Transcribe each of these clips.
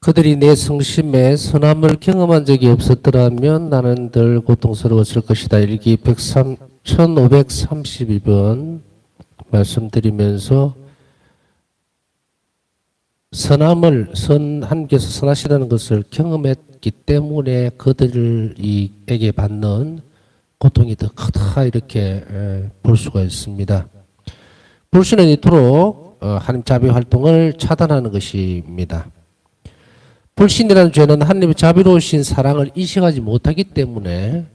그들이 내 성심에 선함을 경험한 적이 없었더라면 나는 덜 고통스러웠을 것이다. 일기 1532번 말씀드리면서 하나님께서 선하시다는 것을 경험했기 때문에 그들에게 받는 고통이 더 크다 이렇게 볼 수가 있습니다. 불신은 이토록 하나님 자비 활동을 차단하는 것입니다. 불신이라는 죄는 하나님의 자비로우신 사랑을 인식하지 못하기 때문에,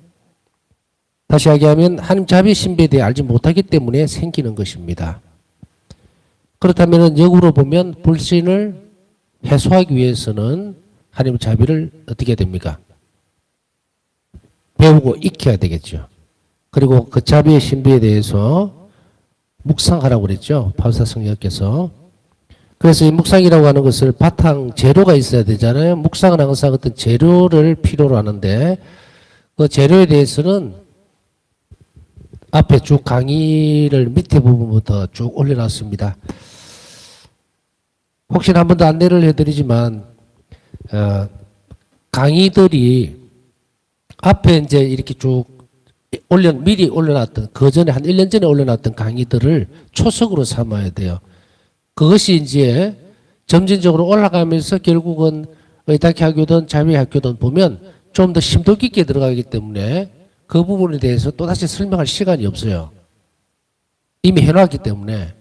다시 이야기하면 하나님 자비의 신비에 대해 알지 못하기 때문에 생기는 것입니다. 그렇다면 역으로 보면 불신을 해소하기 위해서는 하나님의 자비를 어떻게 됩니까? 배우고 익혀야 되겠죠. 그리고 그 자비의 신비에 대해서 묵상하라고 그랬죠. 파우사 성령께서. 그래서 이 묵상이라고 하는 것을 바탕 재료가 있어야 되잖아요. 묵상은 항상 어떤 재료를 필요로 하는데 그 재료에 대해서는 앞에 쭉 강의를 밑에 부분부터 쭉 올려놨습니다. 혹시나 한 번 더 안내를 해드리지만 강의들이 앞에 이제 이렇게 쭉 미리 올려놨던 그 전에 한 1년 전에 올려놨던 강의들을 초석으로 삼아야 돼요. 그것이 이제 점진적으로 올라가면서 결국은 의탁 학교든 자비 학교든 보면 좀 더 심도 깊게 들어가기 때문에 그 부분에 대해서 또다시 설명할 시간이 없어요. 이미 해놨기 때문에.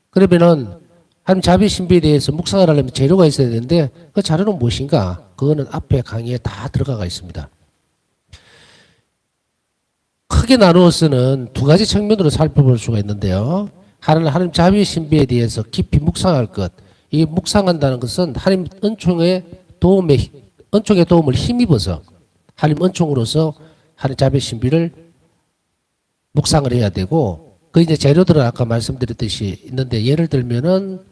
그러면은 하나님 자비 신비에 대해서 묵상을 하려면 재료가 있어야 되는데 그 자료는 무엇인가? 그거는 앞에 강의에 다 들어가 있습니다. 크게 나누어서는 두 가지 측면으로 살펴볼 수가 있는데요. 하나는 하나님 자비의 신비에 대해서 깊이 묵상할 것. 이 묵상한다는 것은 하나님 은총의 도움을 힘입어서 하나님 은총으로서 하나님 자비의 신비를 묵상을 해야 되고, 그 이제 재료들은 아까 말씀드렸듯이 있는데, 예를 들면은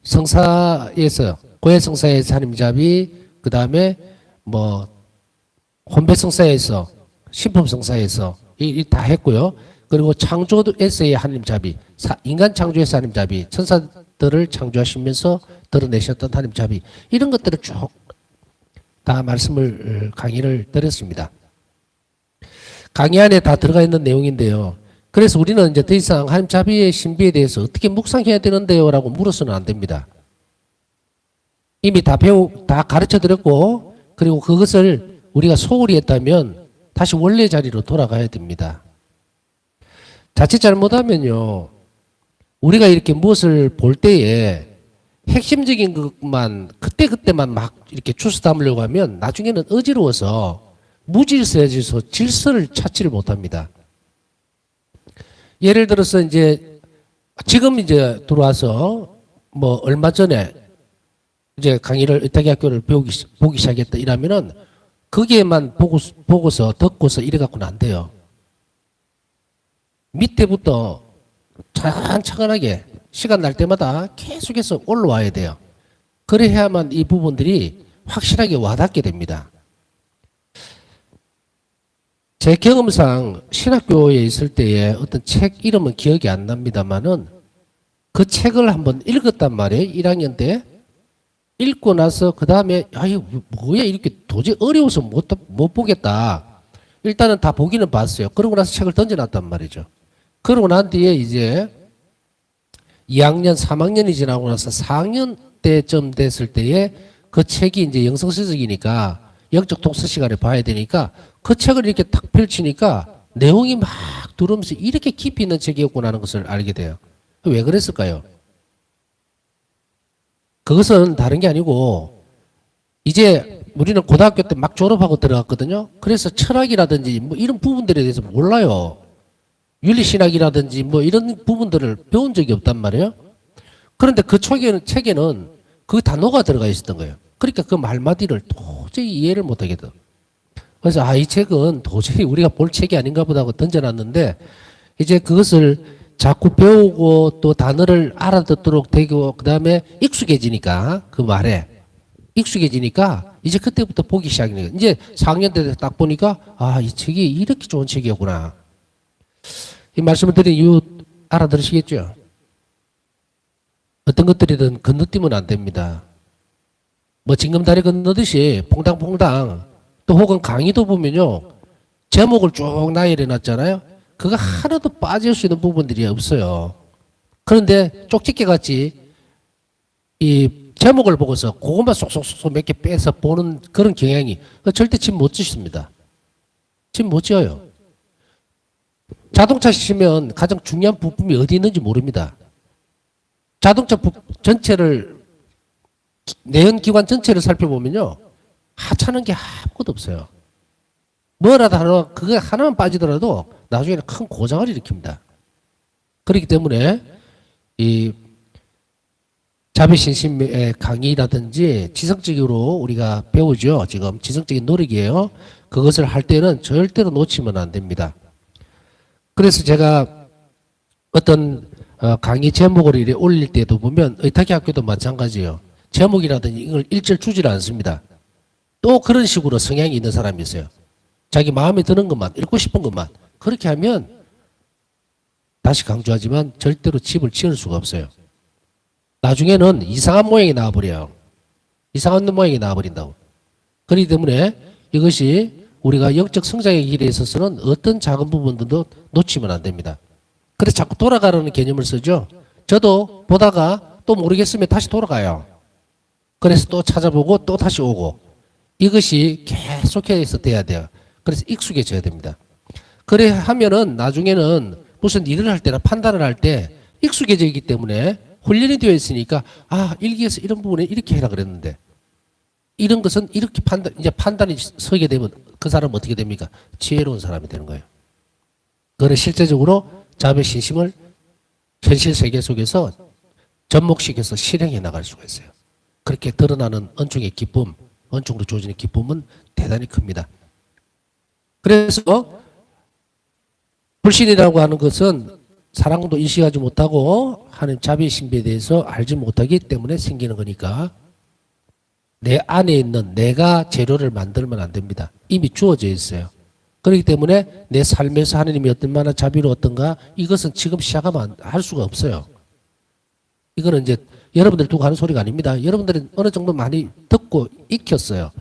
성사에서 고해 성사에서 하나님 자비, 그 다음에 뭐 혼배 성사에서 신품 성사에서 이 다 했고요. 그리고 창조에서의 하나님 자비, 인간 창조에서 하나님 자비, 천사들을 창조하시면서 드러내셨던 하나님 자비, 이런 것들을 쭉 다 강의를 드렸습니다. 강의 안에 다 들어가 있는 내용인데요. 그래서 우리는 이제 더 이상 하나님 자비의 신비에 대해서 어떻게 묵상해야 되는데요? 라고 물어서는 안 됩니다. 이미 다 가르쳐 드렸고, 그리고 그것을 우리가 소홀히 했다면 다시 원래 자리로 돌아가야 됩니다. 자칫 잘못하면요, 우리가 이렇게 무엇을 볼 때에 핵심적인 것만 그때만 막 이렇게 주워 담으려고 하면 나중에는 어지러워서 무질서해져서 질서를 찾지를 못합니다. 예를 들어서 지금 들어와서 뭐 얼마 전에 이제 강의를 의탁학교를 보기 시작했다 이러면은 거기에만 보고서 듣고서 이래 갖고는 안 돼요. 밑에부터 차근차근하게 시간 날 때마다 계속해서 올라와야 돼요. 그래야만 이 부분들이 확실하게 와닿게 됩니다. 제 경험상 신학교에 있을 때에 어떤 책 이름은 기억이 안 납니다만은 그 책을 한번 읽었단 말이에요. 1학년 때. 읽고 나서 그 다음에 이거 뭐야 이렇게 도저히 어려워서 못 보겠다. 일단은 다 보기는 봤어요. 그러고 나서 책을 던져놨단 말이죠. 그러고 난 뒤에 이제 2학년, 3학년이 지나고 나서 4학년 때쯤 됐을 때에 그 책이 이제 영성서적이니까 영적 독서 시간에 봐야 되니까 그 책을 이렇게 탁 펼치니까 내용이 막 들어오면서 이렇게 깊이 있는 책이었구나 하는 것을 알게 돼요. 왜 그랬을까요? 그것은 다른 게 아니고 이제 우리는 고등학교 때 막 졸업하고 들어갔거든요. 그래서 철학이라든지 뭐 이런 부분들에 대해서 몰라요. 윤리신학이라든지 뭐 이런 부분들을 배운 적이 없단 말이에요. 그런데 그 책에는 그 단어가 들어가 있었던 거예요. 그러니까 그 말마디를 도저히 이해를 못 하겠다. 그래서 이 책은 도저히 우리가 볼 책이 아닌가 보다 하고 던져놨는데 이제 그것을 자꾸 배우고 또 단어를 알아듣도록 되고 그 다음에 익숙해지니까 그 말에 익숙해지니까 이제 그때부터 보기 시작하는 거예요. 이제 4학년 때 딱 보니까 이 책이 이렇게 좋은 책이었구나. 이 말씀을 드린 이유 알아들으시겠죠? 어떤 것들이든 건너뛰면 안 됩니다. 뭐 징검다리 건너듯이 퐁당퐁당 또 혹은 강의도 보면요. 제목을 쭉 나열해 놨잖아요. 그거 하나도 빠질 수 있는 부분들이 없어요. 그런데 쪽집게 같이 이 제목을 보고서 그것만 쏙쏙쏙 몇 개 빼서 보는 그런 경향이 절대 집 못 짓습니다. 집 못 지어요. 자동차 시면 가장 중요한 부품이 어디 있는지 모릅니다. 자동차 전체를 내연기관 전체를 살펴보면요. 하찮은 게 아무것도 없어요. 뭐라도 하나 그거 하나만 빠지더라도 나중에는 큰 고장을 일으킵니다. 그렇기 때문에 이 자비신심의 강의라든지 지성적으로 우리가 배우죠. 지금 지성적인 노력이에요. 그것을 할 때는 절대로 놓치면 안 됩니다. 그래서 제가 어떤 강의 제목을 이렇게 올릴 때도 보면 의탁의 학교도 마찬가지예요. 제목이라든지 이걸 일절 주지를 않습니다. 또 그런 식으로 성향이 있는 사람이 있어요. 자기 마음에 드는 것만, 읽고 싶은 것만. 그렇게 하면 다시 강조하지만 절대로 집을 지을 수가 없어요. 나중에는 이상한 모양이 나와버려요. 이상한 모양이 나와버린다고. 그렇기 때문에 이것이 우리가 영적 성장의 길에 있어서는 어떤 작은 부분들도 놓치면 안 됩니다. 그래서 자꾸 돌아가라는 개념을 쓰죠. 저도 보다가 또 모르겠으면 다시 돌아가요. 그래서 또 찾아보고 또 다시 오고. 이것이 계속해서 돼야 돼요. 그래서 익숙해져야 됩니다. 그래 하면은 나중에는 무슨 일을 할 때나 판단을 할 때 익숙해지기 때문에 훈련이 되어 있으니까 일기에서 이런 부분에 이렇게 해라 그랬는데 이런 것은 이렇게 이제 판단이 서게 되면 그 사람은 어떻게 됩니까? 지혜로운 사람이 되는 거예요. 그걸 실제적으로 자비의 신심을 현실 세계 속에서 접목시켜서 실행해 나갈 수가 있어요. 그렇게 드러나는 은총의 기쁨, 은총으로 주어지는 기쁨은 대단히 큽니다. 그래서 불신이라고 하는 것은 사랑도 인식하지 못하고 하나님 자비의 신비에 대해서 알지 못하기 때문에 생기는 거니까 내 안에 있는 내가 재료를 만들면 안 됩니다. 이미 주어져 있어요. 그렇기 때문에 내 삶에서 하나님이 얼마나 자비로웠던가 이것은 지금 시작하면 할 수가 없어요. 이거는 이제 여러분들 두고 하는 소리가 아닙니다. 여러분들은 어느 정도 많이 듣고 익혔어요.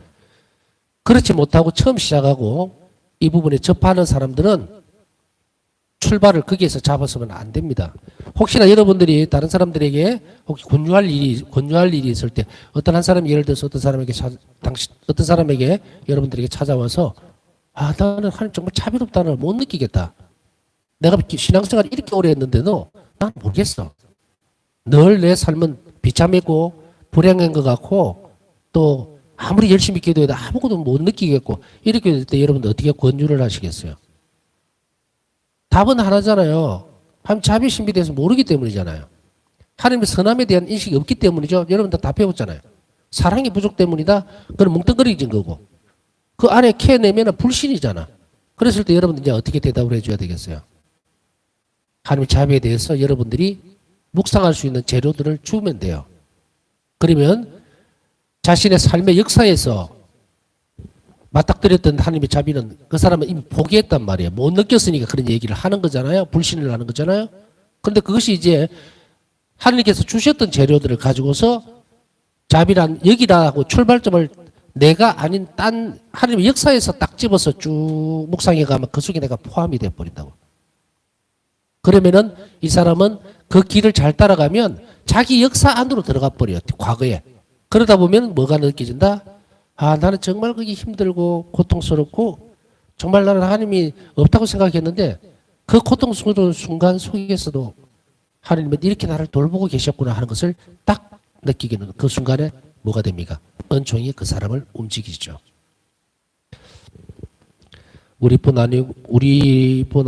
그렇지 못하고 처음 시작하고 이 부분에 접하는 사람들은 출발을 거기에서 잡았으면 안 됩니다. 혹시나 여러분들이 다른 사람들에게 혹시 권유할 일이 있을 때 어떤 한 사람이 예를 들어서 어떤 사람에게 여러분들에게 찾아와서 나는 하나님 정말 자비롭다는 걸 못 느끼겠다. 내가 신앙생활 이렇게 오래 했는데도 난 모르겠어. 늘 내 삶은 비참했고 불행한 것 같고 또 아무리 열심히 기도해도 아무것도 못 느끼겠고 이렇게 될 때 여러분들 어떻게 권유를 하시겠어요? 답은 하나잖아요. 하나님 자비 신비에 대해서 모르기 때문이잖아요. 하나님의 선함에 대한 인식이 없기 때문이죠. 여러분들 다 배웠잖아요. 사랑의 부족 때문이다. 그건 뭉뚱그려진 거고. 그 안에 캐내면 불신이잖아. 그랬을 때 여러분들 이제 어떻게 대답을 해줘야 되겠어요? 하나님의 자비에 대해서 여러분들이 묵상할 수 있는 재료들을 주면 돼요. 그러면 자신의 삶의 역사에서 맞닥뜨렸던 하나님의 자비는 그 사람은 이미 포기했단 말이에요. 못 느꼈으니까 그런 얘기를 하는 거잖아요. 불신을 하는 거잖아요. 그런데 그것이 이제 하나님께서 주셨던 재료들을 가지고서 자비란 여기라고 출발점을 내가 아닌 딴 하나님의 역사에서 딱 집어서 쭉 묵상해 가면 그 속에 내가 포함이 돼 버린다고. 그러면은 이 사람은 그 길을 잘 따라가면 자기 역사 안으로 들어가 버려요. 과거에. 그러다 보면 뭐가 느껴진다? 나는 정말 그게 힘들고 고통스럽고 정말 나는 하나님이 없다고 생각했는데 그 고통스러운 순간 속에서도 하나님은 이렇게 나를 돌보고 계셨구나 하는 것을 딱 느끼기는 그 순간에 뭐가 됩니까? 은총이 그 사람을 움직이죠. 우리뿐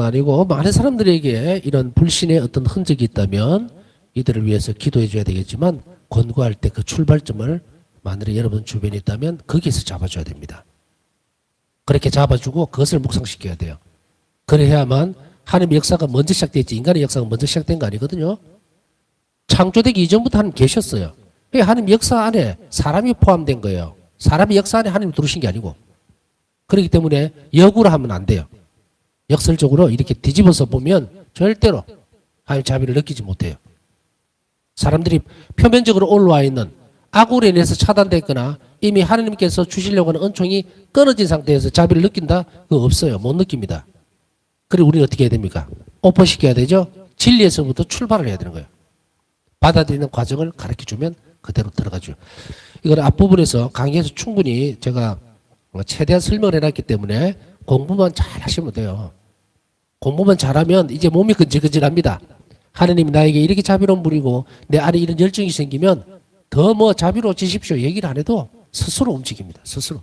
아니고 많은 사람들에게 이런 불신의 어떤 흔적이 있다면 이들을 위해서 기도해 줘야 되겠지만 권고할 때 그 출발점을 만일에 여러분 주변에 있다면 거기에서 잡아줘야 됩니다. 그렇게 잡아주고 그것을 묵상시켜야 돼요. 그래야만 하나님의 역사가 먼저 시작됐지 인간의 역사가 먼저 시작된 거 아니거든요. 창조되기 이전부터 하나님 계셨어요. 하나님 역사 안에 사람이 포함된 거예요. 사람의 역사 안에 하나님이 들어오신 게 아니고. 그렇기 때문에 역으로 하면 안 돼요. 역설적으로 이렇게 뒤집어서 보면 절대로 하나님 자비를 느끼지 못해요. 사람들이 표면적으로 올라와 있는 악으로 인해서 차단됐거나 이미 하나님께서 주시려고 하는 은총이 끊어진 상태에서 자비를 느낀다? 그거 없어요. 못 느낍니다. 그리고 우리는 어떻게 해야 됩니까? 오픈시켜야 되죠? 진리에서부터 출발을 해야 되는 거예요. 받아들이는 과정을 가르쳐주면 그대로 들어가죠. 이걸 앞부분에서 강의에서 충분히 제가 최대한 설명을 해놨기 때문에 공부만 잘 하시면 돼요. 공부만 잘하면 이제 몸이 근질근질합니다. 하느님이 나에게 이렇게 자비로운 분이고 내 안에 이런 열정이 생기면 더 뭐 자비로워지십시오 얘기를 안 해도 스스로 움직입니다. 스스로.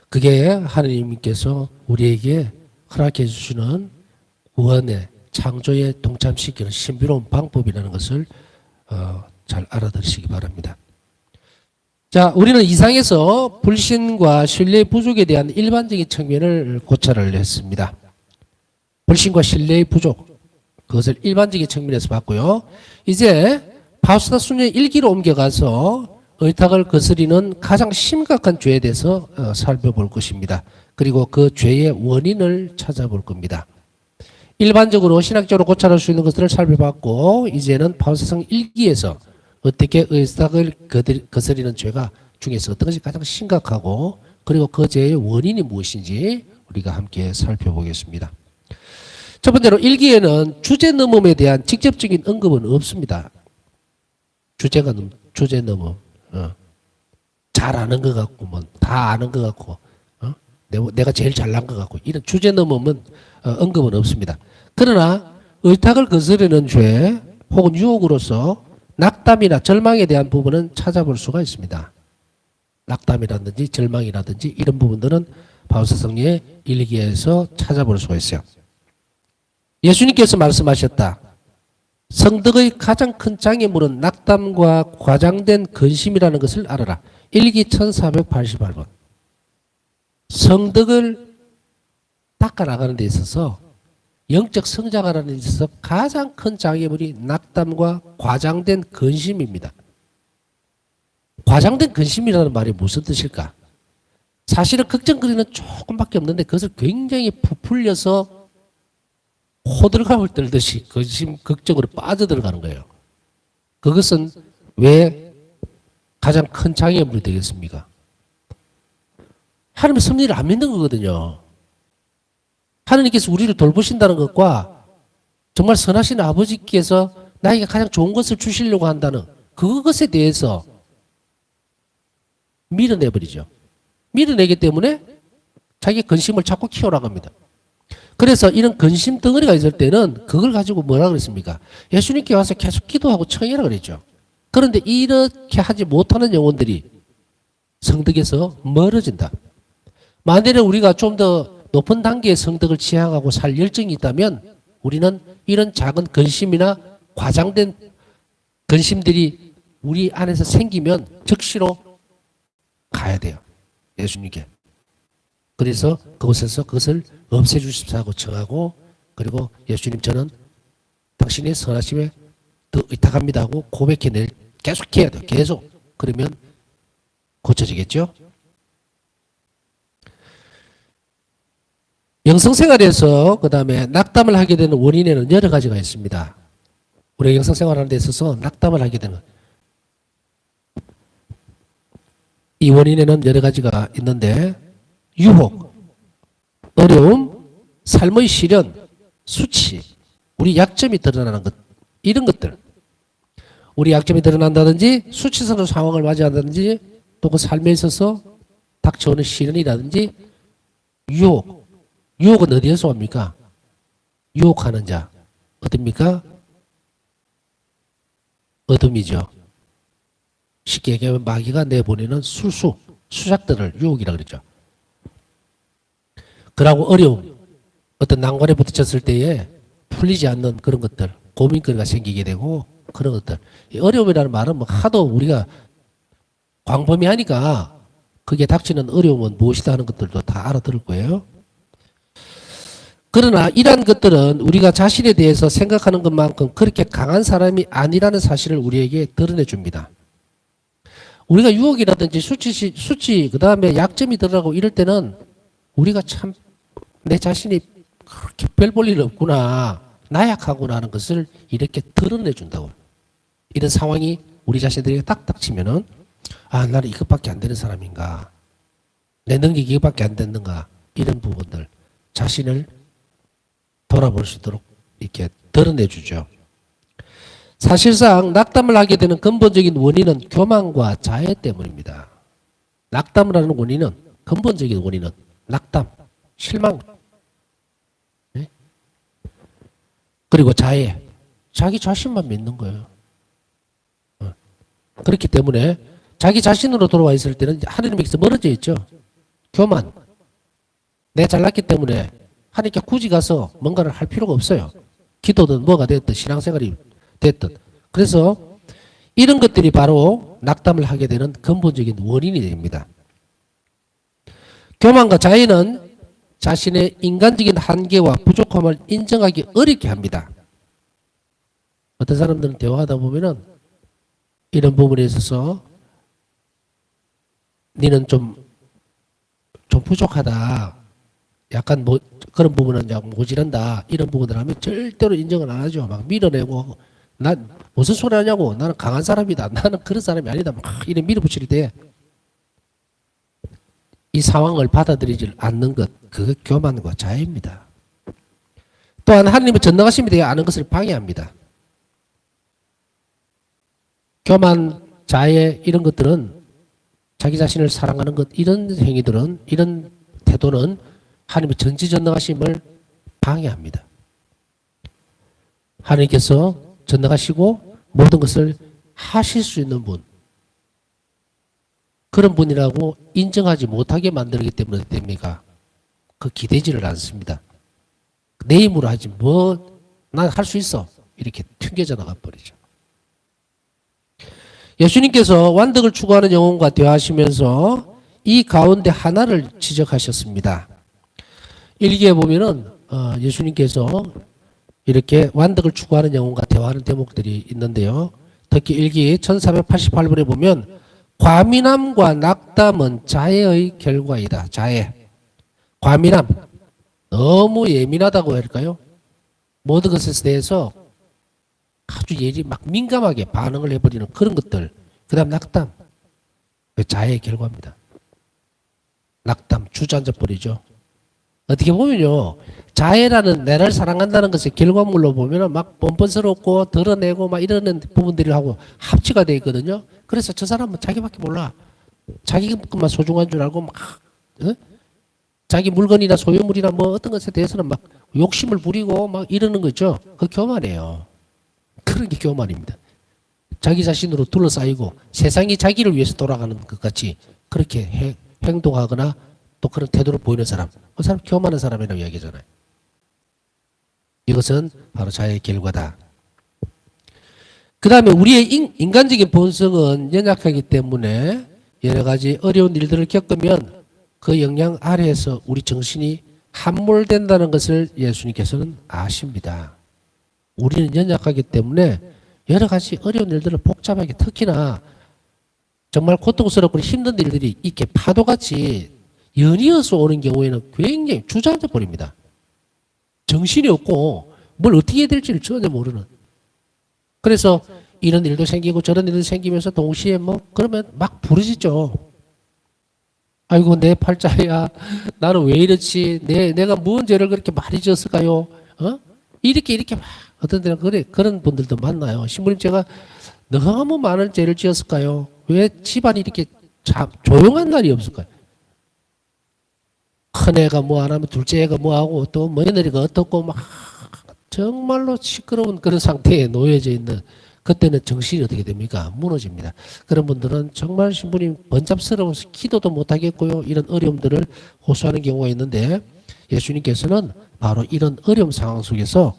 그게 하느님께서 우리에게 허락해 주시는 구원의 창조에 동참시키는 신비로운 방법이라는 것을 잘 알아들으시기 바랍니다. 자, 우리는 이상에서 불신과 신뢰의 부족에 대한 일반적인 측면을 고찰을 했습니다. 불신과 신뢰의 부족, 그것을 일반적인 측면에서 봤고요. 이제 바우스다 순녀의 일기로 옮겨가서 의탁을 거스리는 가장 심각한 죄에 대해서 살펴볼 것입니다. 그리고 그 죄의 원인을 찾아볼 겁니다. 일반적으로 신학적으로 고찰할 수 있는 것들을 살펴봤고 이제는 바우스다성 일기에서 어떻게 의탁을 거스리는 죄가 중에서 어떤 것이 가장 심각하고 그리고 그 죄의 원인이 무엇인지 우리가 함께 살펴보겠습니다. 첫 번째로 일기에는 주제 넘음에 대한 직접적인 언급은 없습니다. 주제 넘음. 잘 아는 것 같고, 다 아는 것 같고, 내가 제일 잘난 것 같고, 이런 주제 넘음은 언급은 없습니다. 그러나 의탁을 거스르는 죄 혹은 유혹으로서 낙담이나 절망에 대한 부분은 찾아볼 수가 있습니다. 낙담이라든지 절망이라든지 이런 부분들은 바우스다성의 일기에서 찾아볼 수가 있어요. 예수님께서 말씀하셨다. 성덕의 가장 큰 장애물은 낙담과 과장된 근심이라는 것을 알아라. 일기 1488번. 성덕을 닦아나가는 데 있어서 영적 성장하는 데 있어서 가장 큰 장애물이 낙담과 과장된 근심입니다. 과장된 근심이라는 말이 무슨 뜻일까? 사실은 걱정거리는 조금밖에 없는데 그것을 굉장히 부풀려서 호들갑을 떨듯이 근심, 걱정으로 빠져들어가는 거예요. 그것은 왜 가장 큰 장애물이 되겠습니까? 하나님의 섭리를 안 믿는 거거든요. 하나님께서 우리를 돌보신다는 것과 정말 선하신 아버지께서 나에게 가장 좋은 것을 주시려고 한다는 그것에 대해서 밀어내버리죠. 밀어내기 때문에 자기 근심을 자꾸 키워나갑니다. 그래서 이런 근심 덩어리가 있을 때는 그걸 가지고 뭐라 그랬습니까? 예수님께 와서 계속 기도하고 청해라 그랬죠. 그런데 이렇게 하지 못하는 영혼들이 성덕에서 멀어진다. 만일에 우리가 좀 더 높은 단계의 성덕을 지향하고 살 열정이 있다면 우리는 이런 작은 근심이나 과장된 근심들이 우리 안에서 생기면 즉시로 가야 돼요. 예수님께. 그래서 그곳에서 그것을 없애주십사 하고 청하고 그리고 예수님 저는 당신의 선하심에 더 의탁합니다 하고 고백해낼 계속해야 돼요. 계속. 그러면 고쳐지겠죠. 영성생활에서 그 다음에 낙담을 하게 되는 원인에는 여러 가지가 있습니다. 우리가 영성생활하는 데 있어서 낙담을 하게 되는 이 원인에는 여러 가지가 있는데 유혹, 어려움, 삶의 시련, 수치, 우리 약점이 드러나는 것 이런 것들 우리 약점이 드러난다든지 수치스러운 상황을 맞이한다든지 또 그 삶에 있어서 닥쳐오는 시련이라든지 유혹은 어디에서 옵니까? 유혹하는 자 어딥니까? 어둠이죠. 쉽게 얘기하면 마귀가 내보내는 수작들을 유혹이라고 그러죠. 그러고 어려움, 어떤 난관에 부딪혔을 때에 풀리지 않는 그런 것들, 고민거리가 생기게 되고 그런 것들. 이 어려움이라는 말은 뭐 하도 우리가 광범위하니까 그게 닥치는 어려움은 무엇이다 하는 것들도 다 알아들을 거예요. 그러나 이러한 것들은 우리가 자신에 대해서 생각하는 것만큼 그렇게 강한 사람이 아니라는 사실을 우리에게 드러내 줍니다. 우리가 유혹이라든지 수치 그 다음에 약점이 드러나고 이럴 때는 우리가 참 내 자신이 그렇게 별 볼 일 없구나 나약하구나 하는 것을 이렇게 드러내 준다고. 이런 상황이 우리 자신들에게 딱 닥치면은 아, 나는 이것밖에 안 되는 사람인가? 내 능력이 이것밖에 안 됐는가? 이런 부분들 자신을 돌아볼 수 있도록 이렇게 드러내주죠. 사실상 낙담을 하게 되는 근본적인 원인은 교만과 자해 때문입니다. 낙담을 하는 원인은 근본적인 원인은 낙담, 실망, 네? 그리고 자해, 자기 자신만 믿는 거예요. 그렇기 때문에 자기 자신으로 돌아와 있을 때는 하나님에게서 멀어져 있죠. 교만, 내 잘났기 때문에 하나님께 굳이 가서 뭔가를 할 필요가 없어요. 기도든 뭐가 됐든 신앙생활이 됐든. 그래서 이런 것들이 바로 낙담을 하게 되는 근본적인 원인이 됩니다. 교만과 자해는 자신의 인간적인 한계와 부족함을 인정하기 어렵게 합니다. 어떤 사람들은 대화하다 보면은 이런 부분에 있어서 니는 좀 부족하다. 약간 뭐 그런 부분은 약 모자란다. 이런 부분들 하면 절대로 인정을 안 하죠. 막 밀어내고 난 무슨 소리 하냐고. 나는 강한 사람이다. 나는 그런 사람이 아니다. 막 이런 밀어붙일 때 이 상황을 받아들이지 않는 것, 그 교만과 자해입니다. 또한 하나님의 전능하심에 대해 아는 것을 방해합니다. 교만, 자해 이런 것들은 자기 자신을 사랑하는 것 이런 행위들은 이런 태도는 하나님의 전지전능하심을 방해합니다. 하나님께서 전능하시고 모든 것을 하실 수 있는 분, 그런 분이라고 인정하지 못하게 만들기 때문에 됩니까? 그 기대지를 않습니다. 내 힘으로 하지 뭐 난 할 수 있어 이렇게 튕겨져 나가 버리죠. 예수님께서 완덕을 추구하는 영혼과 대화하시면서 이 가운데 하나를 지적하셨습니다. 일기에 보면은 예수님께서 이렇게 완덕을 추구하는 영혼과 대화하는 대목들이 있는데요. 특히 일기 1488번에 보면 과민함과 낙담은 자해의 결과이다. 자해. 과민함. 너무 예민하다고 할까요? 모든 것에 대해서 아주 막 민감하게 반응을 해버리는 그런 것들. 그 다음 낙담. 자해의 결과입니다. 낙담, 주저앉아 버리죠. 어떻게 보면요. 자해라는 나를 사랑한다는 것의 결과물로 보면 막 뻔뻔스럽고 드러내고 막 이러는 부분들이 하고 합치가 되어 있거든요. 그래서 저 사람은 자기밖에 몰라. 자기 것만 소중한 줄 알고 막, 자기 물건이나 소유물이나 뭐 어떤 것에 대해서는 막 욕심을 부리고 막 이러는 거죠. 그 교만이에요. 그런 게 교만입니다. 자기 자신으로 둘러싸이고 세상이 자기를 위해서 돌아가는 것 같이 그렇게 행동하거나 또 그런 태도를 보이는 사람, 그 사람 교만한 사람이라고 이야기하잖아요. 이것은 바로 자해의 결과다. 그 다음에 우리의 인간적인 본성은 연약하기 때문에 여러 가지 어려운 일들을 겪으면 그 영향 아래에서 우리 정신이 함몰된다는 것을 예수님께서는 아십니다. 우리는 연약하기 때문에 여러 가지 어려운 일들을 복잡하게 특히나 정말 고통스럽고 힘든 일들이 이렇게 파도같이 연이어서 오는 경우에는 굉장히 주저앉아 버립니다. 정신이 없고 뭘 어떻게 해야 될지를 전혀 모르는. 그래서 이런 일도 생기고 저런 일도 생기면서 동시에 뭐 그러면 막 부르짖죠. 아이고 내 팔자야. 나는 왜 이렇지? 내가 무슨 죄를 그렇게 많이 지었을까요? 이렇게 막 어떤 데는 그런 분들도 만나요. 신부님 제가 너무 많은 죄를 지었을까요? 왜 집안이 이렇게 조용한 날이 없을까요? 큰애가 뭐 안 하면 둘째가 뭐 하고 또 며느리가 어떻고 막 정말로 시끄러운 그런 상태에 놓여져 있는 그때는 정신이 어떻게 됩니까? 무너집니다. 그런 분들은 정말 신부님 번잡스러워서 기도도 못하겠고요. 이런 어려움들을 호소하는 경우가 있는데 예수님께서는 바로 이런 어려운 상황 속에서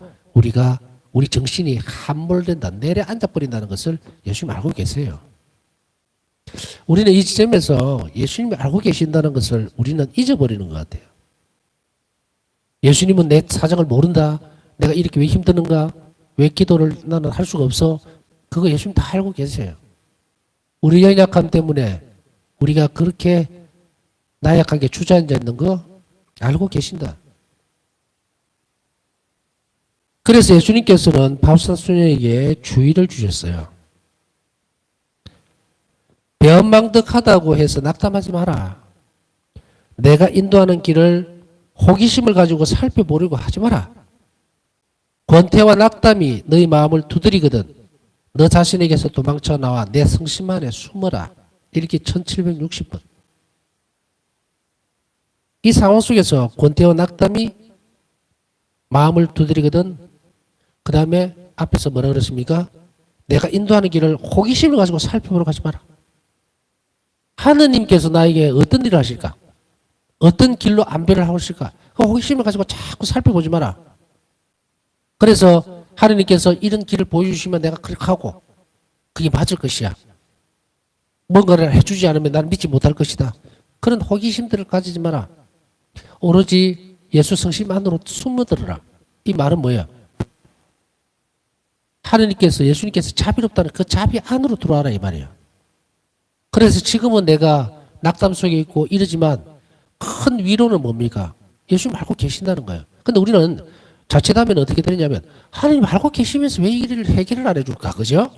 우리 정신이 함몰된다, 내려앉아버린다는 것을 예수님 알고 계세요. 우리는 이 지점에서 예수님이 알고 계신다는 것을 우리는 잊어버리는 것 같아요. 예수님은 내 사정을 모른다. 내가 이렇게 왜 힘드는가? 왜 기도를 나는 할 수가 없어? 그거 예수님 다 알고 계세요. 우리 연약함 때문에 우리가 그렇게 나약하게 주저앉아 있는 거 알고 계신다. 그래서 예수님께서는 바브사 수녀에게 주의를 주셨어요. 배은망덕하다고 해서 낙담하지 마라. 내가 인도하는 길을 호기심을 가지고 살펴보려고 하지 마라. 권태와 낙담이 너희 마음을 두드리거든 너 자신에게서 도망쳐 나와 내 성심 안에 숨어라. 이렇게 1760번. 이 상황 속에서 권태와 낙담이 마음을 두드리거든 그 다음에 앞에서 뭐라 그랬습니까? 내가 인도하는 길을 호기심을 가지고 살펴보러 가지 마라. 하느님께서 나에게 어떤 일을 하실까? 어떤 길로 안배를 하실까? 그 호기심을 가지고 자꾸 살펴보지 마라. 그래서 하느님께서 이런 길을 보여주시면 내가 그렇게 하고 그게 맞을 것이야. 뭔가를 해주지 않으면 나는 믿지 못할 것이다. 그런 호기심들을 가지지 마라. 오로지 예수 성심 안으로 숨어들어라. 이 말은 뭐야? 하느님께서 예수님께서 자비롭다는 그 자비 안으로 들어와라 이 말이에요. 그래서 지금은 내가 낙담 속에 있고 이러지만 큰 위로는 뭡니까? 예수님 알고 계신다는 거예요. 근데 우리는 자칫하면 어떻게 되냐면 하나님 알고 계시면서 왜 이 일을 해결을 안 해줄까? 그죠?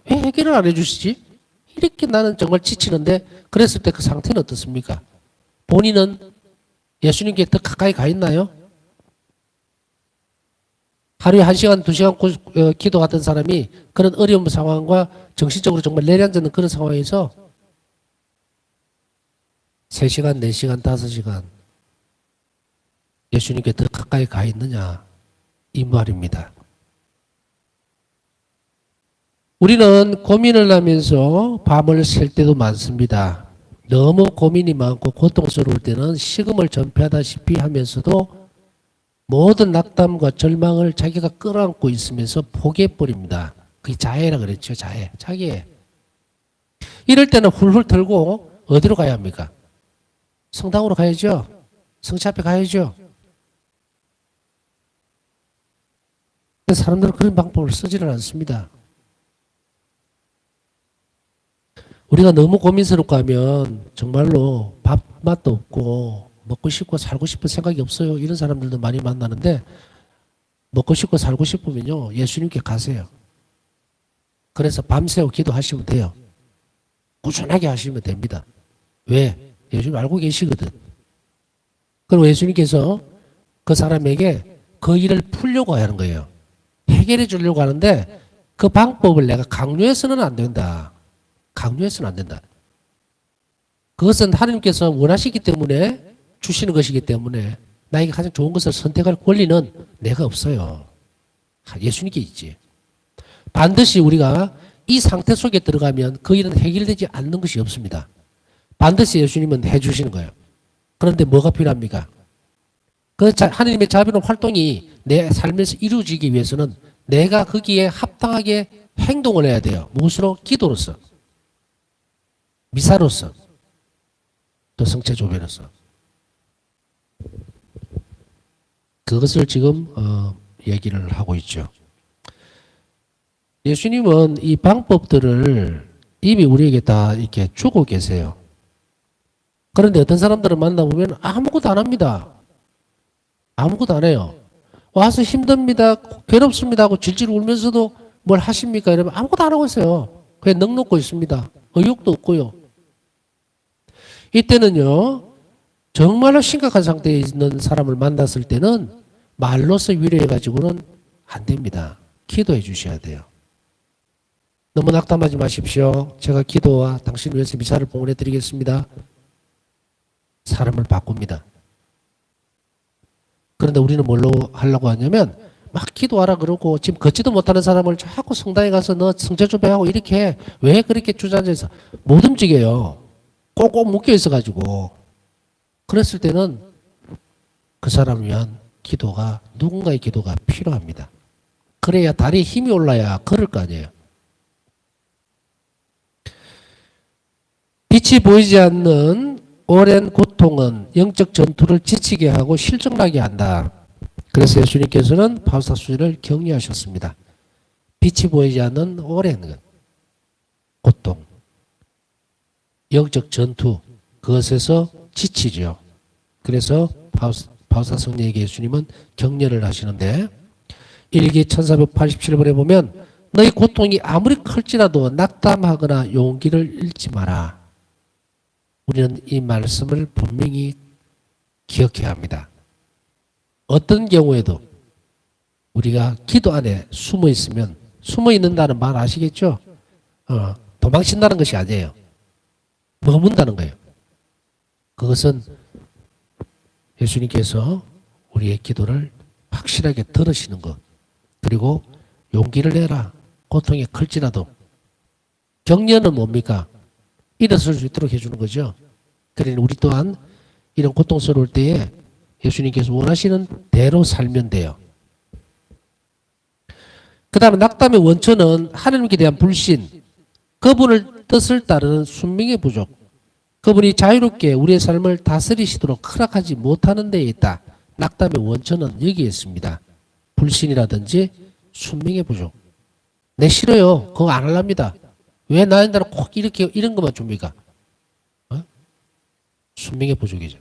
왜 해결을 안 해주시지? 이렇게 나는 정말 지치는데 그랬을 때 그 상태는 어떻습니까? 본인은 예수님께 더 가까이 가 있나요? 하루에 1시간, 2시간 기도하던 사람이 그런 어려운 상황과 정신적으로 정말 내려앉는 그런 상황에서 3시간, 4시간, 5시간 예수님께 더 가까이 가 있느냐 이 말입니다. 우리는 고민을 하면서 밤을 샐 때도 많습니다. 너무 고민이 많고 고통스러울 때는 식음을 전폐하다시피 하면서도 모든 낙담과 절망을 자기가 끌어안고 있으면서 포기해버립니다. 그게 자해라 그랬죠. 자해. 이럴 때는 훌훌 털고 어디로 가야 합니까? 성당으로 가야죠. 성체 앞에 가야죠. 사람들은 그런 방법을 쓰지는 않습니다. 우리가 너무 고민스럽고 하면 정말로 밥 맛도 없고 먹고 싶고 살고 싶은 생각이 없어요. 이런 사람들도 많이 만나는데 먹고 싶고 살고 싶으면요. 예수님께 가세요. 그래서 밤새워 기도하시면 돼요. 꾸준하게 하시면 됩니다. 왜? 예수님 알고 계시거든. 그리고 예수님께서 그 사람에게 그 일을 풀려고 하는 거예요. 해결해 주려고 하는데 그 방법을 내가 강요해서는 안 된다. 강요해서는 안 된다. 그것은 하나님께서 원하시기 때문에 주시는 것이기 때문에 나에게 가장 좋은 것을 선택할 권리는 내가 없어요. 예수님께 있지. 반드시 우리가 이 상태 속에 들어가면 그 일은 해결되지 않는 것이 없습니다. 반드시 예수님은 해주시는 거예요. 그런데 뭐가 필요합니까? 그 하나님의 자비로운 활동이 내 삶에서 이루어지기 위해서는 내가 거기에 합당하게 행동을 해야 돼요. 무엇으로? 기도로서. 미사로서. 또 성체조변으로서. 그것을 지금 얘기를 하고 있죠. 예수님은 이 방법들을 이미 우리에게 다 이렇게 주고 계세요. 그런데 어떤 사람들을 만나보면 아무것도 안 합니다. 아무것도 안 해요. 와서 힘듭니다. 괴롭습니다 하고 질질 울면서도 뭘 하십니까? 이러면 아무것도 안 하고 있어요. 그냥 넋놓고 있습니다. 의욕도 없고요. 이때는요. 정말로 심각한 상태에 있는 사람을 만났을 때는 말로서 위로해가지고는 안 됩니다. 기도해 주셔야 돼요. 너무 낙담하지 마십시오. 제가 기도와 당신 위해서 미사를 봉헌해 드리겠습니다. 사람을 바꿉니다. 그런데 우리는 뭘로 하려고 하냐면 막 기도하라 그러고 지금 걷지도 못하는 사람을 자꾸 성당에 가서 너 성체 좀 하고 이렇게 해. 왜 그렇게 주저앉아서 못 움직여요. 꼭꼭 묶여 있어가지고. 그랬을 때는 그 사람을 위한 기도가 누군가의 기도가 필요합니다. 그래야 다리에 힘이 올라야 걸을 거 아니에요. 빛이 보이지 않는 오랜 고통은 영적 전투를 지치게 하고 실증나게 한다. 그래서 예수님께서는 바울사수를 격려하셨습니다. 빛이 보이지 않는 오랜 고통, 영적 전투, 그것에서 지치죠. 그래서 바울사성에게 예수님은 격려를 하시는데 일기 1487번에 보면 너희 고통이 아무리 클지라도 낙담하거나 용기를 잃지 마라. 우리는 이 말씀을 분명히 기억해야 합니다. 어떤 경우에도 우리가 기도 안에 숨어 있으면, 숨어 있는다는 말 아시겠죠? 도망친다는 것이 아니에요. 머문다는 거예요. 그것은 예수님께서 우리의 기도를 확실하게 들으시는 것, 그리고 용기를 내라. 고통이 클지라도. 격려는 뭡니까? 일어설 수 있도록 해주는 거죠. 그러니 우리 또한 이런 고통스러울 때에 예수님께서 원하시는 대로 살면 돼요. 그 다음에 낙담의 원천은 하나님께 대한 불신, 그분을 뜻을 따르는 순명의 부족, 그분이 자유롭게 우리의 삶을 다스리시도록 허락하지 못하는 데에 있다. 낙담의 원천은 여기에 있습니다. 불신이라든지 순명의 부족. 내 싫어요. 그거 안 하랍니다. 왜 나한테는 꼭 이렇게 이런 것만 줍니까? 순명의 부족이죠.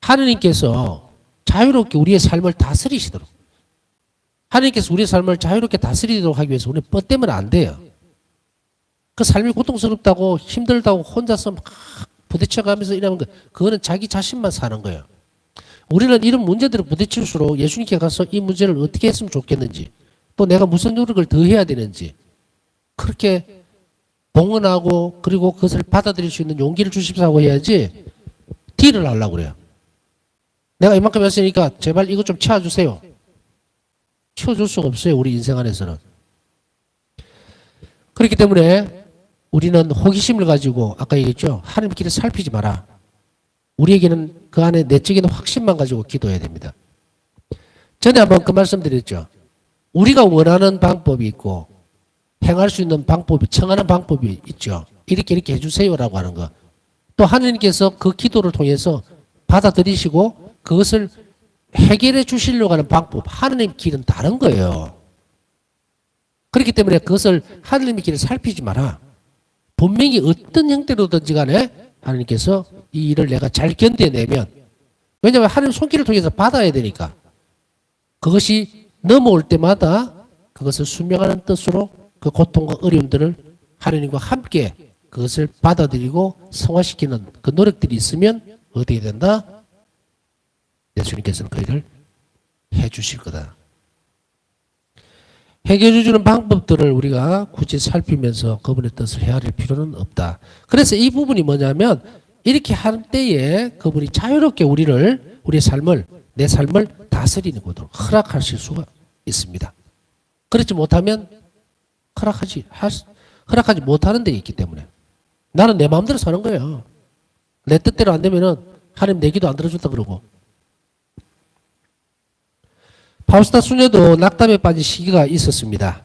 하느님께서 자유롭게 우리의 삶을 다스리시도록, 하느님께서 우리의 삶을 자유롭게 다스리도록 하기 위해서 우리는 뻗대면 안 돼요. 그 삶이 고통스럽다고 힘들다고 혼자서 막 부딪혀가면서 이러는 거, 그거는 자기 자신만 사는 거예요. 우리는 이런 문제들을 부딪힐수록 예수님께 가서 이 문제를 어떻게 했으면 좋겠는지, 또 내가 무슨 노력을 더 해야 되는지, 그렇게 봉헌하고 그리고 그것을 받아들일 수 있는 용기를 주십사고 해야지 딜을 하려고 그래요. 내가 이만큼 했으니까 제발 이거 좀 채워주세요. 채워줄 수가 없어요. 우리 인생 안에서는. 그렇기 때문에 우리는 호기심을 가지고 아까 얘기했죠. 하나님 길을 살피지 마라. 우리에게는 그 안에 내적인 확신만 가지고 기도해야 됩니다. 전에 한번 그 말씀 드렸죠. 우리가 원하는 방법이 있고 행할 수 있는 방법이, 청하는 방법이 있죠. 이렇게 해주세요라고 하는 거. 또 하나님께서 그 기도를 통해서 받아들이시고 그것을 해결해 주시려고 하는 방법, 하나님 길은 다른 거예요. 그렇기 때문에 그것을 하나님의 길을 살피지 마라. 분명히 어떤 형태로든지 간에 하나님께서 이 일을 내가 잘 견뎌내면, 왜냐하면 하나님 손길을 통해서 받아야 되니까, 그것이 넘어올 때마다 그것을 순명하는 뜻으로 그 고통과 어려움들을 하나님과 함께 그것을 받아들이고 성화시키는 그 노력들이 있으면 어떻게 된다? 예수님께서는 그 일을 해 주실 거다. 해결해 주는 방법들을 우리가 굳이 살피면서 그분의 뜻을 헤아릴 필요는 없다. 그래서 이 부분이 뭐냐면, 이렇게 할 때에 그분이 자유롭게 우리의 삶을, 내 삶을 다스리는 것으로 허락하실 수가 있습니다. 그렇지 못하면 허락하지 못하는 데 있기 때문에 나는 내 마음대로 사는 거예요. 내 뜻대로 안 되면은 하나님 내 기도 안 들어준다 그러고. 파우스타 수녀도 낙담에 빠진 시기가 있었습니다.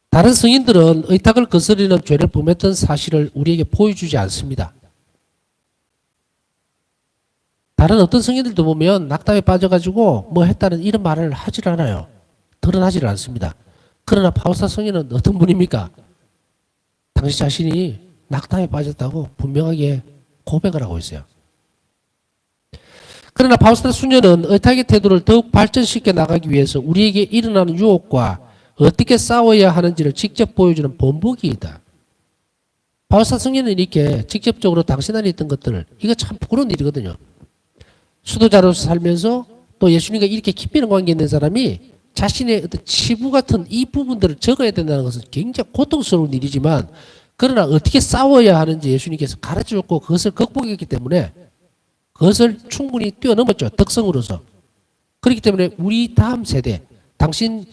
다른 성인들은 의탁을 거스르는 죄를 범했던 사실을 우리에게 보여주지 않습니다. 다른 어떤 성인들도 보면 낙담에 빠져가지고 뭐 했다는 이런 말을 하질 않아요. 드러나질 않습니다. 그러나 파우스타 성인은 어떤 분입니까? 당시 자신이 낙담에 빠졌다고 분명하게 고백을 하고 있어요. 그러나 파우스타 수녀는 의탁의 태도를 더욱 발전시켜 나가기 위해서 우리에게 일어나는 유혹과 어떻게 싸워야 하는지를 직접 보여주는 본보기이다. 파우스타 성녀는 이렇게 직접적으로 당신 안에 있던 것들을, 이거 참 부끄러운 일이거든요. 수도자로서 살면서 또 예수님과 이렇게 깊이 있는 관계에 있는 사람이 자신의 어떤 치부 같은 이 부분들을 적어야 된다는 것은 굉장히 고통스러운 일이지만, 그러나 어떻게 싸워야 하는지 예수님께서 가르쳐줬고 그것을 극복했기 때문에 그것을 충분히 뛰어넘었죠. 덕성으로서. 그렇기 때문에 우리 다음 세대, 당신이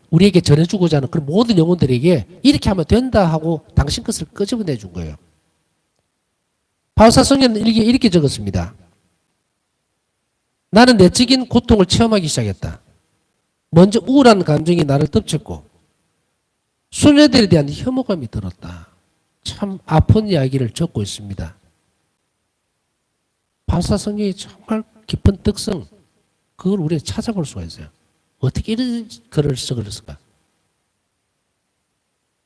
우리에게 전해주고자 하는 그런 모든 영혼들에게 이렇게 하면 된다 하고 당신 것을 끄집어내 준 거예요. 바울사 성경은 이렇게 적었습니다. 나는 내적인 고통을 체험하기 시작했다. 먼저 우울한 감정이 나를 덮쳤고 수녀들에 대한 혐오감이 들었다. 참 아픈 이야기를 적고 있습니다. 바울사 성경이 정말 깊은 특성, 그걸 우리가 찾아볼 수가 있어요. 어떻게 이런 글을 써그렸을까?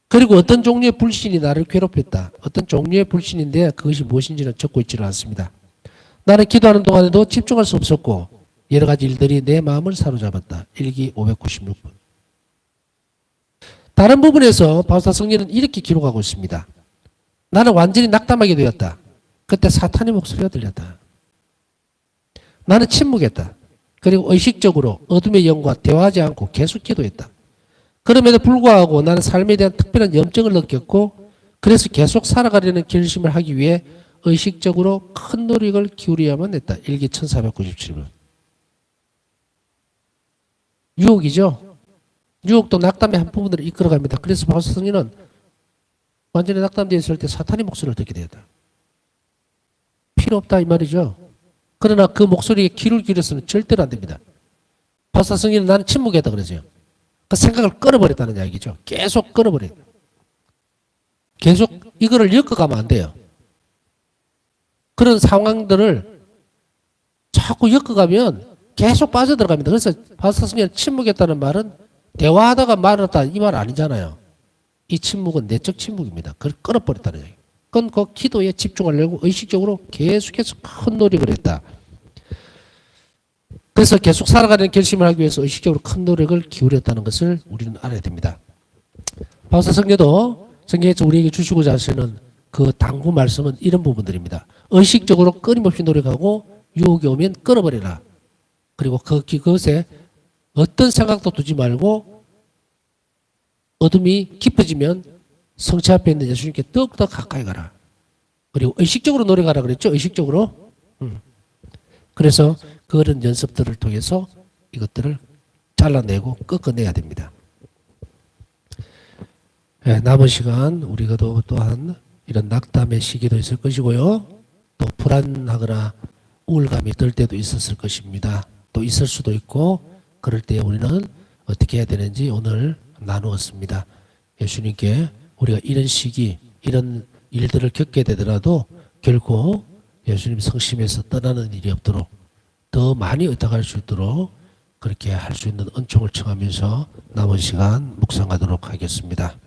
그리고 어떤 종류의 불신이 나를 괴롭혔다. 어떤 종류의 불신인데 그것이 무엇인지는 적고 있지는 않습니다. 나는 기도하는 동안에도 집중할 수 없었고 여러 가지 일들이 내 마음을 사로잡았다. 일기 596번. 다른 부분에서 바울사 성령은 이렇게 기록하고 있습니다. 나는 완전히 낙담하게 되었다. 그때 사탄의 목소리가 들렸다. 나는 침묵했다. 그리고 의식적으로 어둠의 영과 대화하지 않고 계속 기도했다. 그럼에도 불구하고 나는 삶에 대한 특별한 염증을 느꼈고 그래서 계속 살아가려는 결심을 하기 위해 의식적으로 큰 노력을 기울여야만 했다. 일기 1497번. 유혹이죠. 유혹도 낙담의 한 부분으로 이끌어갑니다. 그래서 바울사 성령은 완전히 낙담되어 있을 때 사탄의 목소리를 듣게 되었다. 필요 없다 이 말이죠. 그러나 그 목소리에 귀를 기울여서는 절대로 안 됩니다. 바울사 성령은 나는 침묵했다 그러죠. 그 생각을 끊어버렸다는 이야기죠. 계속 끊어버려요. 계속 이거를 엮어가면 안 돼요. 그런 상황들을 자꾸 엮어가면 계속 빠져들어갑니다. 그래서 바울사 성령은 침묵했다는 말은 대화하다가 말았다 이 말 아니잖아요. 이 침묵은 내적 침묵입니다. 그걸 끊어버렸다는 얘기예요. 끊고 기도에 집중하려고 의식적으로 계속해서 큰 노력을 했다. 그래서 계속 살아가는 결심을 하기 위해서 의식적으로 큰 노력을 기울였다는 것을 우리는 알아야 됩니다. 바울사 성령도 성경에서 우리에게 주시고자 하시는 그 당부 말씀은 이런 부분들입니다. 의식적으로 끊임없이 노력하고 유혹이 오면 끊어버려라. 그리고 그것에 어떤 생각도 두지 말고 어둠이 깊어지면 성체 앞에 있는 예수님께 더욱더 가까이 가라. 그리고 의식적으로 노력하라 그랬죠. 의식적으로. 그래서 그런 연습들을 통해서 이것들을 잘라내고 꺾어내야 됩니다. 네, 남은 시간 우리가 또한 이런 낙담의 시기도 있을 것이고요. 또 불안하거나 우울감이 들 때도 있었을 것입니다. 또 있을 수도 있고 그럴 때 우리는 어떻게 해야 되는지 오늘 나누었습니다. 예수님께 우리가 이런 시기, 이런 일들을 겪게 되더라도 결코 예수님 성심에서 떠나는 일이 없도록 더 많이 의탁할 수 있도록 그렇게 할 수 있는 은총을 청하면서 남은 시간 묵상하도록 하겠습니다.